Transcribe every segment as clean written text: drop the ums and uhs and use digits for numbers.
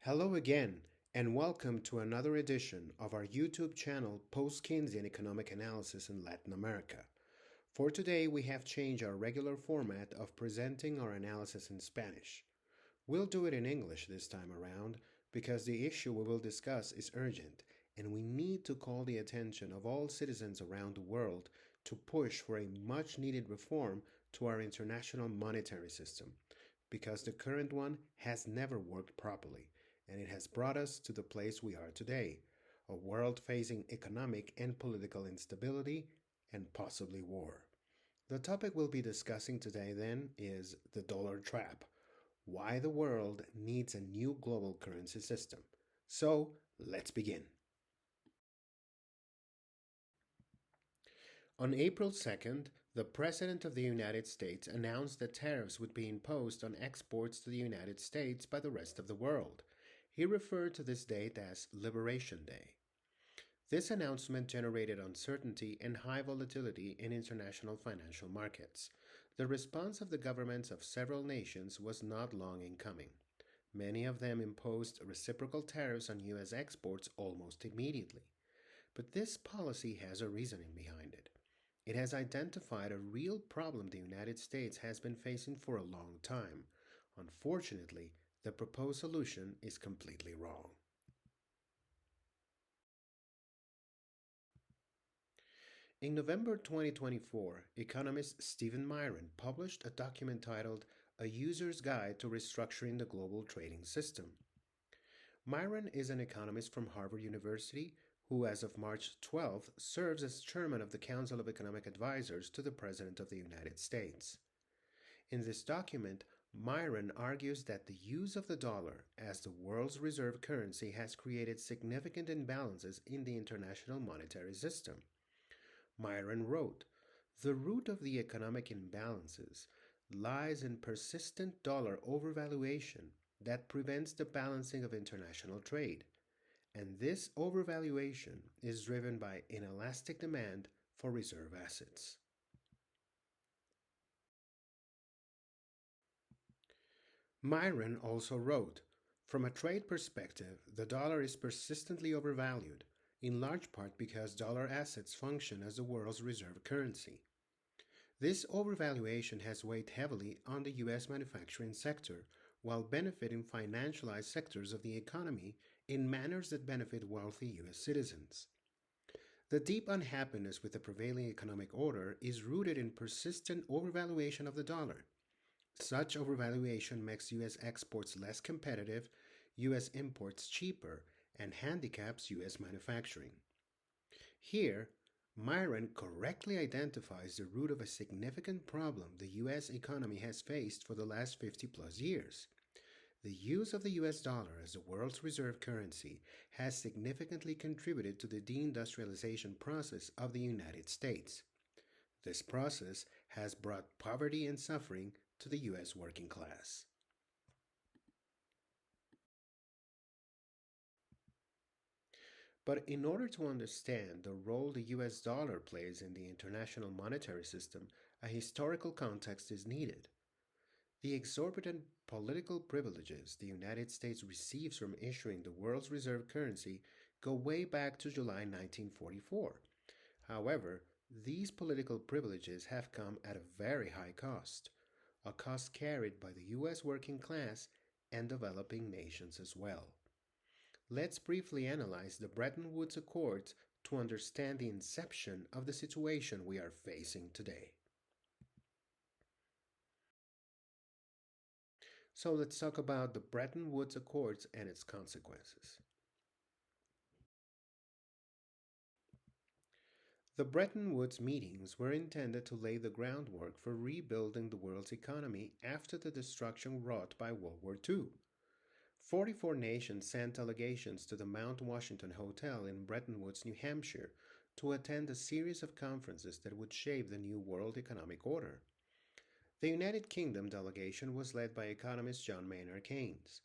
Hello again, and welcome to another edition of our YouTube channel Post-Keynesian Economic Analysis in Latin America. For today, we have changed our regular format of presenting our analysis in Spanish. We'll do it in English this time around because the issue we will discuss is urgent, and we need to call the attention of all citizens around the world to push for a much-needed reform to our international monetary system, because the current one has never worked properly, and it has brought us to the place we are today, a world facing economic and political instability and possibly war. The topic we'll be discussing today then is the dollar trap, why the world needs a new global currency system. So, let's begin. On April 2nd, the President of the United States announced that tariffs would be imposed on exports to the United States by the rest of the world. He referred to this date as Liberation Day. This announcement generated uncertainty and high volatility in international financial markets. The response of the governments of several nations was not long in coming. Many of them imposed reciprocal tariffs on U.S. exports almost immediately. But this policy has a reasoning behind it. It has identified a real problem the United States has been facing for a long time. Unfortunately, the proposed solution is completely wrong. In November 2024, economist Stephen Myron published a document titled A User's Guide to Restructuring the Global Trading System. Myron is an economist from Harvard University who, as of March 12th, serves as chairman of the Council of Economic Advisors to the President of the United States. In this document, Myron argues that the use of the dollar as the world's reserve currency has created significant imbalances in the international monetary system. Myron wrote, "The root of the economic imbalances lies in persistent dollar overvaluation that prevents the balancing of international trade. And this overvaluation is driven by inelastic demand for reserve assets." Myron also wrote, "From a trade perspective, the dollar is persistently overvalued, in large part because dollar assets function as the world's reserve currency. This overvaluation has weighed heavily on the U.S. manufacturing sector, while benefiting financialized sectors of the economy in manners that benefit wealthy U.S. citizens. The deep unhappiness with the prevailing economic order is rooted in persistent overvaluation of the dollar. Such overvaluation makes U.S. exports less competitive, U.S. imports cheaper, and handicaps U.S. manufacturing." Here, Myron correctly identifies the root of a significant problem the U.S. economy has faced for the last 50-plus years. The use of the U.S. dollar as the world's reserve currency has significantly contributed to the deindustrialization process of the United States. This process has brought poverty and suffering to the U.S. working class. But in order to understand the role the US dollar plays in the international monetary system, a historical context is needed. The exorbitant political privileges the United States receives from issuing the world's reserve currency go way back to July 1944. However, these political privileges have come at a very high cost, a cost carried by the US working class and developing nations as well. Let's briefly analyze the Bretton Woods Accords to understand the inception of the situation we are facing today. So let's talk about the Bretton Woods Accords and its consequences. The Bretton Woods meetings were intended to lay the groundwork for rebuilding the world's economy after the destruction wrought by World War II. 44 nations sent delegations to the Mount Washington Hotel in Bretton Woods, New Hampshire, to attend a series of conferences that would shape the new world economic order. The United Kingdom delegation was led by economist John Maynard Keynes.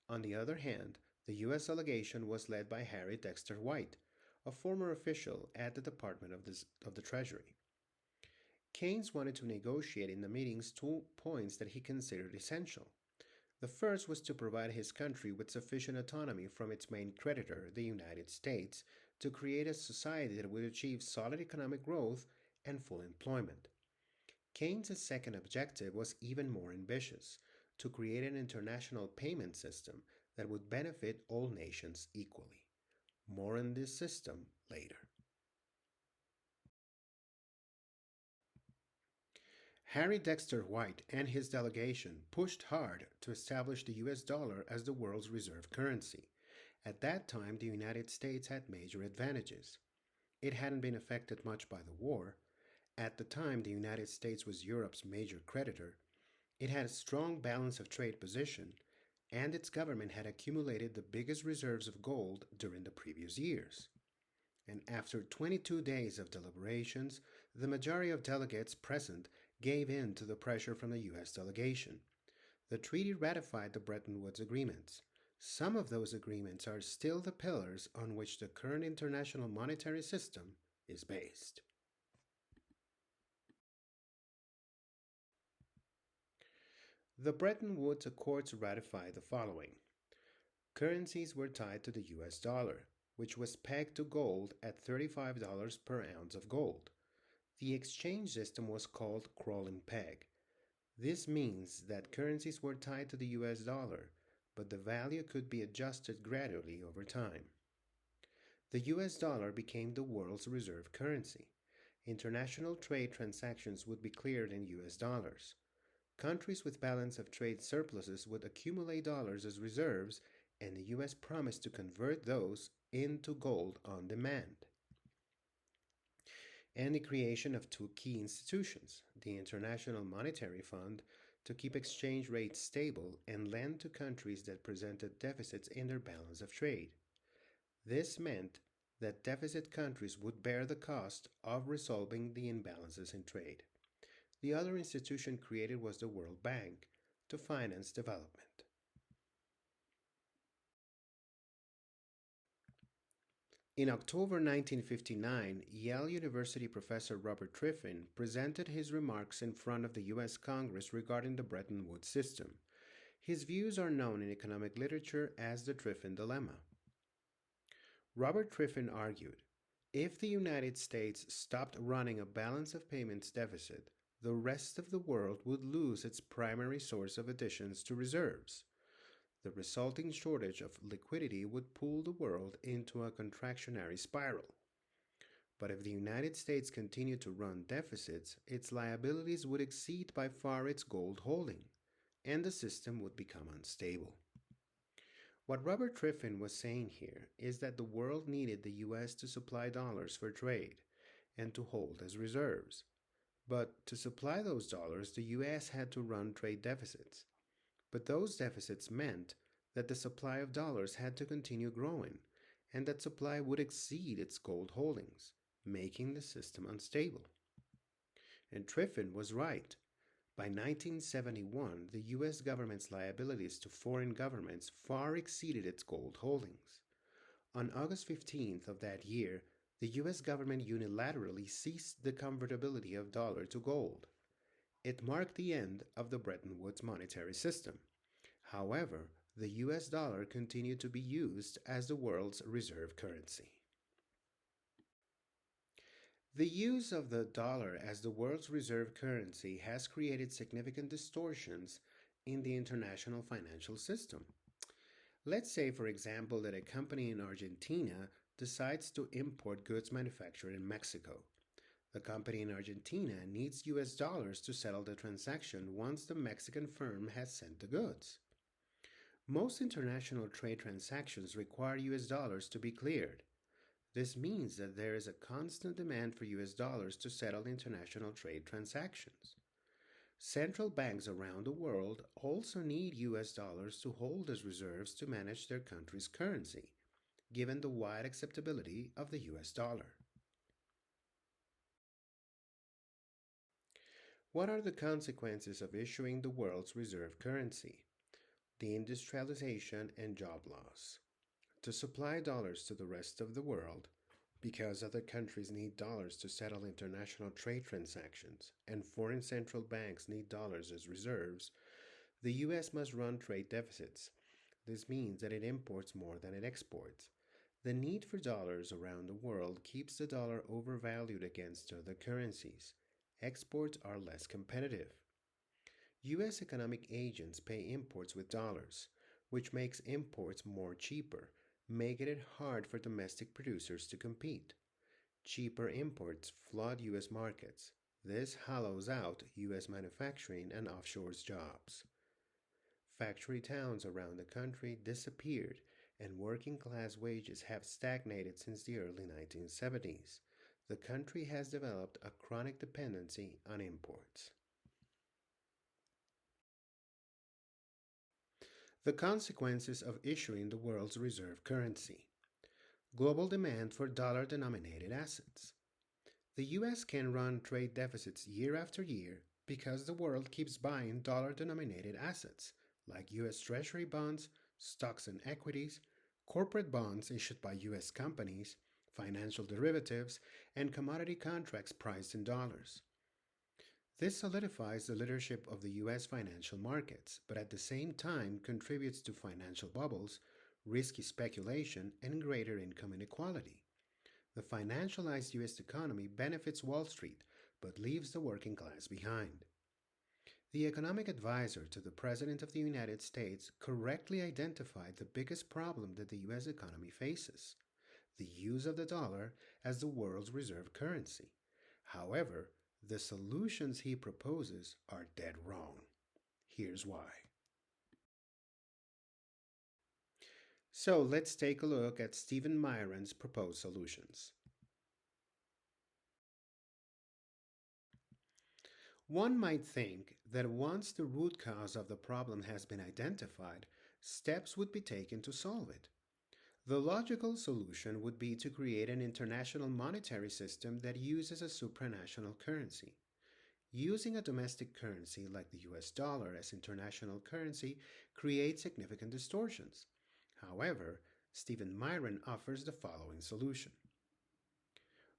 On the other hand, the U.S. delegation was led by Harry Dexter White, a former official at the Department of the Treasury. Keynes wanted to negotiate in the meetings 2 points that he considered essential. The first was to provide his country with sufficient autonomy from its main creditor, the United States, to create a society that would achieve solid economic growth and full employment. Keynes' second objective was even more ambitious: to create an international payment system that would benefit all nations equally. More on this system later. Harry Dexter White and his delegation pushed hard to establish the US dollar as the world's reserve currency. At that time, the United States had major advantages. It hadn't been affected much by the war. At the time, the United States was Europe's major creditor. It had a strong balance of trade position, and its government had accumulated the biggest reserves of gold during the previous years. And after 22 days of deliberations, the majority of delegates present gave in to the pressure from the U.S. delegation. The treaty ratified the Bretton Woods agreements. Some of those agreements are still the pillars on which the current international monetary system is based. The Bretton Woods Accords ratified the following. Currencies were tied to the US dollar, which was pegged to gold at $35 per ounce of gold. The exchange system was called crawling peg. This means that currencies were tied to the US dollar, but the value could be adjusted gradually over time. The US dollar became the world's reserve currency. International trade transactions would be cleared in US dollars. Countries with balance of trade surpluses would accumulate dollars as reserves, and the US promised to convert those into gold on demand. And the creation of two key institutions, the International Monetary Fund, to keep exchange rates stable and lend to countries that presented deficits in their balance of trade. This meant that deficit countries would bear the cost of resolving the imbalances in trade. The other institution created was the World Bank to finance development. In October 1959, Yale University professor Robert Triffin presented his remarks in front of the U.S. Congress regarding the Bretton Woods system. His views are known in economic literature as the Triffin dilemma. Robert Triffin argued, if the United States stopped running a balance of payments deficit, the rest of the world would lose its primary source of additions to reserves. The resulting shortage of liquidity would pull the world into a contractionary spiral. But if the United States continued to run deficits, its liabilities would exceed by far its gold holding, and the system would become unstable. What Robert Triffin was saying here is that the world needed the US to supply dollars for trade and to hold as reserves. But to supply those dollars, the US had to run trade deficits. But those deficits meant that the supply of dollars had to continue growing, and that supply would exceed its gold holdings, making the system unstable. And Triffin was right. By 1971, the US government's liabilities to foreign governments far exceeded its gold holdings. On August 15th of that year, the US government unilaterally ceased the convertibility of dollar to gold. It marked the end of the Bretton Woods monetary system. However, the US dollar continued to be used as the world's reserve currency. The use of the dollar as the world's reserve currency has created significant distortions in the international financial system. Let's say, for example, that a company in Argentina decides to import goods manufactured in Mexico. The company in Argentina needs US dollars to settle the transaction once the Mexican firm has sent the goods. Most international trade transactions require US dollars to be cleared. This means that there is a constant demand for US dollars to settle international trade transactions. Central banks around the world also need US dollars to hold as reserves to manage their country's currency, given the wide acceptability of the US dollar. What are the consequences of issuing the world's reserve currency? Deindustrialization and job loss. To supply dollars to the rest of the world, because other countries need dollars to settle international trade transactions and foreign central banks need dollars as reserves, The US must run trade deficits. This means that it imports more than it exports. The need for dollars around the world keeps the dollar overvalued against other currencies. Exports are less competitive. US economic agents pay imports with dollars, which makes imports more cheaper, making it hard for domestic producers to compete. Cheaper imports flood US markets. This hollows out US manufacturing and offshores jobs. Factory towns around the country disappeared, and working class wages have stagnated since the early 1970s. The country has developed a chronic dependency on imports. The consequences of issuing the world's reserve currency. Global demand for dollar denominated assets. The US can run trade deficits year after year because the world keeps buying dollar denominated assets like US Treasury bonds, stocks and equities, corporate bonds issued by US companies, financial derivatives, and commodity contracts priced in dollars. This solidifies the leadership of the US financial markets, but at the same time contributes to financial bubbles, risky speculation, and greater income inequality. The financialized US economy benefits Wall Street, but leaves the working class behind. The economic advisor to the President of the United States correctly identified the biggest problem that the US economy faces: the use of the dollar as the world's reserve currency. However, the solutions he proposes are dead wrong. Here's why. So let's take a look at Stephen Myron's proposed solutions. One might think that once the root cause of the problem has been identified, steps would be taken to solve it. The logical solution would be to create an international monetary system that uses a supranational currency. Using a domestic currency like the US dollar as international currency creates significant distortions. However, Stephen Myron offers the following solution.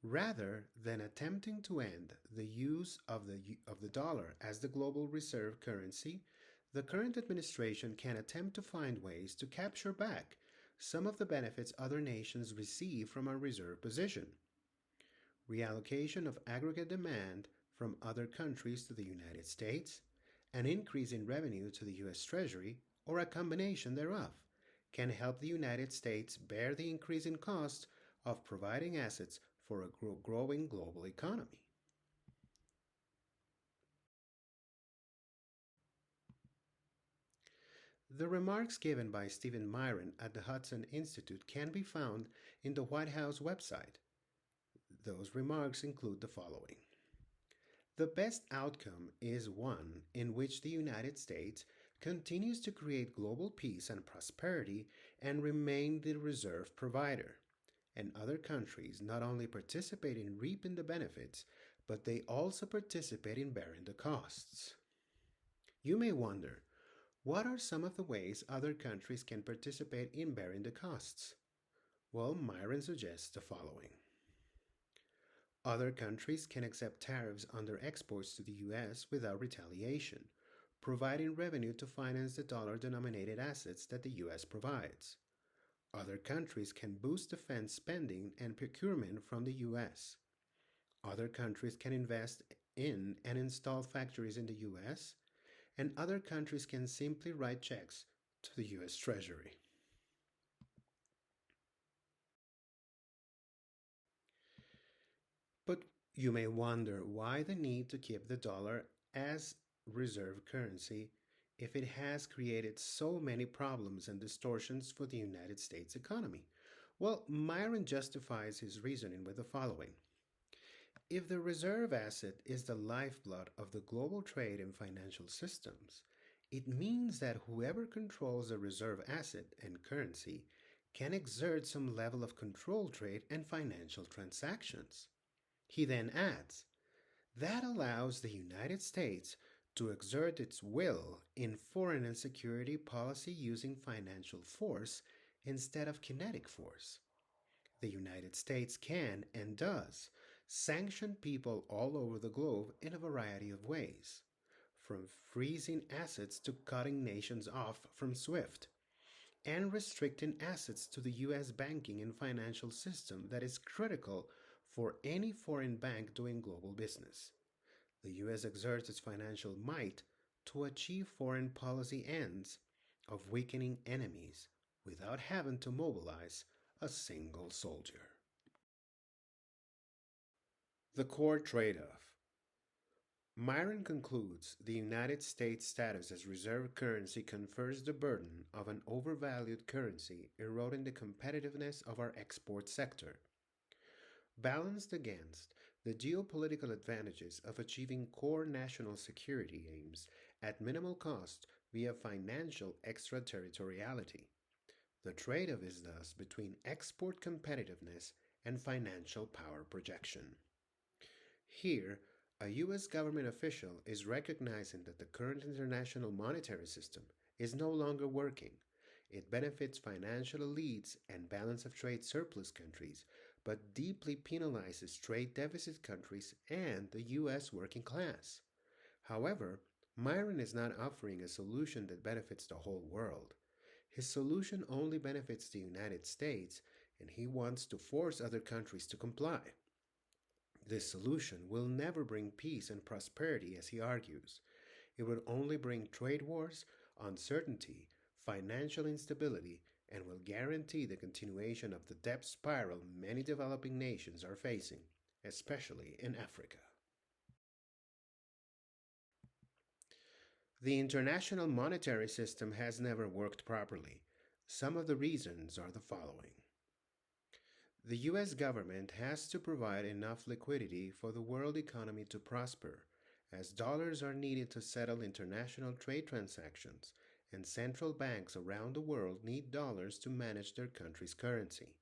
Rather than attempting to end the use of the dollar as the global reserve currency, the current administration can attempt to find ways to capture back some of the benefits other nations receive from our reserve position. Reallocation of aggregate demand from other countries to the United States, an increase in revenue to the US Treasury, or a combination thereof, can help the United States bear the increase in cost of providing assets for a growing global economy. The remarks given by Stephen Myron at the Hudson Institute can be found in the White House website. Those remarks include the following. The best outcome is one in which the United States continues to create global peace and prosperity and remain the reserve provider. And other countries not only participate in reaping the benefits, but they also participate in bearing the costs. You may wonder, what are some of the ways other countries can participate in bearing the costs? Well, Myron suggests the following. Other countries can accept tariffs on their exports to the US without retaliation, providing revenue to finance the dollar-denominated assets that the US provides. Other countries can boost defense spending and procurement from the US. Other countries can invest in and install factories in the US, and other countries can simply write checks to the US Treasury. But you may wonder why the need to keep the dollar as reserve currency if it has created so many problems and distortions for the United States economy. Well, Myron justifies his reasoning with the following. If the reserve asset is the lifeblood of the global trade and financial systems, it means that whoever controls the reserve asset and currency can exert some level of control trade and financial transactions. He then adds, that allows the United States to exert its will in foreign and security policy using financial force instead of kinetic force. The United States can and does sanction people all over the globe in a variety of ways. from freezing assets to cutting nations off from SWIFT, and restricting assets to the U.S. banking and financial system that is critical for any foreign bank doing global business. The U.S. exerts its financial might to achieve foreign policy ends of weakening enemies without having to mobilize a single soldier. The core trade off. Myron concludes the United States' status as reserve currency confers the burden of an overvalued currency, eroding the competitiveness of our export sector. Balanced against the geopolitical advantages of achieving core national security aims at minimal cost via financial extraterritoriality. The trade off is thus between export competitiveness and financial power projection. Here, a U.S. government official is recognizing that the current international monetary system is no longer working. It benefits financial elites and balance of trade surplus countries, but deeply penalizes trade deficit countries and the U.S. working class. However, Myron is not offering a solution that benefits the whole world. His solution only benefits the United States, and he wants to force other countries to comply. This solution will never bring peace and prosperity, as he argues. It would only bring trade wars, uncertainty, financial instability, and will guarantee the continuation of the debt spiral many developing nations are facing, especially in Africa. The international monetary system has never worked properly. Some of the reasons are the following. The U.S. government has to provide enough liquidity for the world economy to prosper, as dollars are needed to settle international trade transactions, and central banks around the world need dollars to manage their country's currency.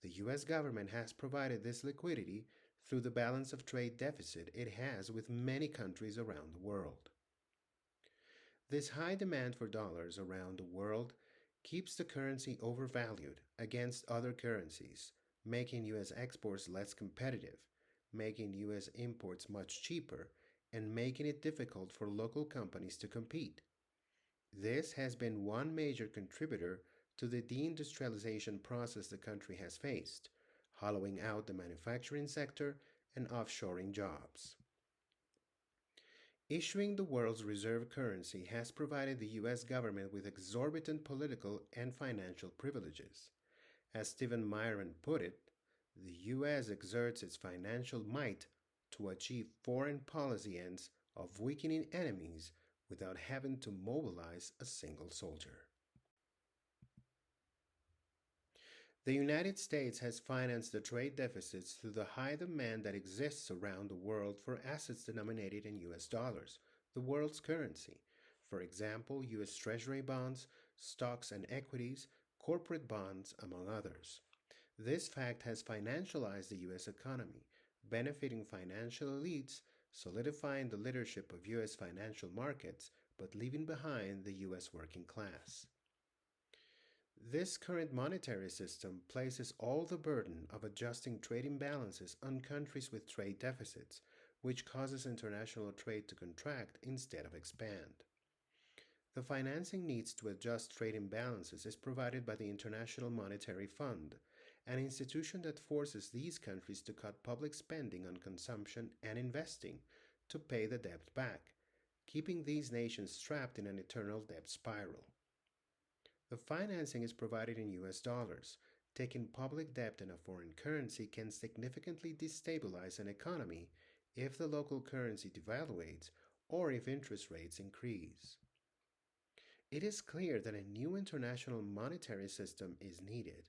The U.S. government has provided this liquidity through the balance of trade deficit it has with many countries around the world. This high demand for dollars around the world keeps the currency overvalued against other currencies, making U.S. exports less competitive, making U.S. imports much cheaper, and making it difficult for local companies to compete. This has been one major contributor to the deindustrialization process the country has faced, hollowing out the manufacturing sector and offshoring jobs. Issuing the world's reserve currency has provided the U.S. government with exorbitant political and financial privileges. As Stephen Myron put it, the U.S. exerts its financial might to achieve foreign policy ends of weakening enemies without having to mobilize a single soldier. The United States has financed the trade deficits through the high demand that exists around the world for assets denominated in U.S. dollars, the world's currency. For example, U.S. Treasury bonds, stocks and equities, corporate bonds, among others. This fact has financialized the U.S. economy, benefiting financial elites, solidifying the leadership of U.S. financial markets, but leaving behind the U.S. working class. This current monetary system places all the burden of adjusting trade imbalances on countries with trade deficits, which causes international trade to contract instead of expand. The financing needs to adjust trade imbalances is provided by the International Monetary Fund, an institution that forces these countries to cut public spending on consumption and investing to pay the debt back, keeping these nations trapped in an eternal debt spiral. The financing is provided in U.S. dollars. Taking public debt in a foreign currency can significantly destabilize an economy if the local currency devaluates or if interest rates increase. It is clear that a new international monetary system is needed.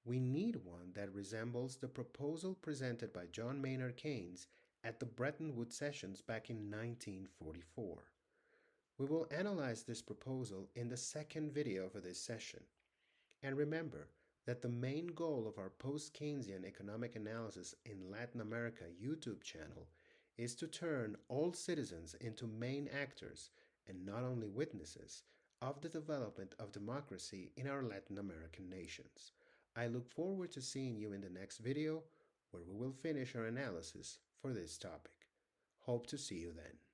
We need one that resembles the proposal presented by John Maynard Keynes at the Bretton Woods sessions back in 1944. We will analyze this proposal in the second video for this session. And remember that the main goal of our post-Keynesian economic analysis in Latin America YouTube channel is to turn all citizens into main actors and not only witnesses of the development of democracy in our Latin American nations. I look forward to seeing you in the next video where we will finish our analysis for this topic. Hope to see you then.